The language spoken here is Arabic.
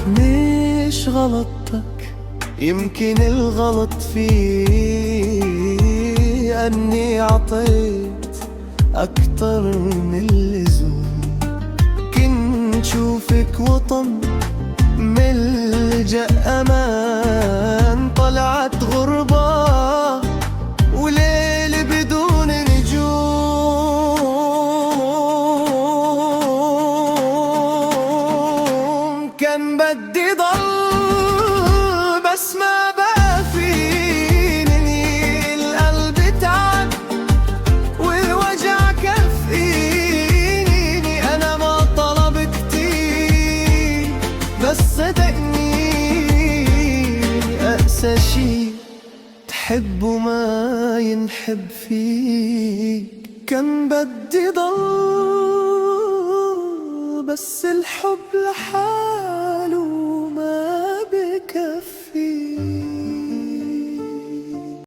مش غلطتك، يمكن الغلط فيه أني عطيت أكتر من اللزوم. كنت شوفك وطن ملجأ أمان، طلعت غربة وليل بدون نجوم. كان بدي ضل بس ما بقى فيني، القلب تعب والوجع كفيني. أنا ما طلب كتير بس صدقني أقسى شي تحب وما ينحب فيك. كان بدي ضل بس الحب لحال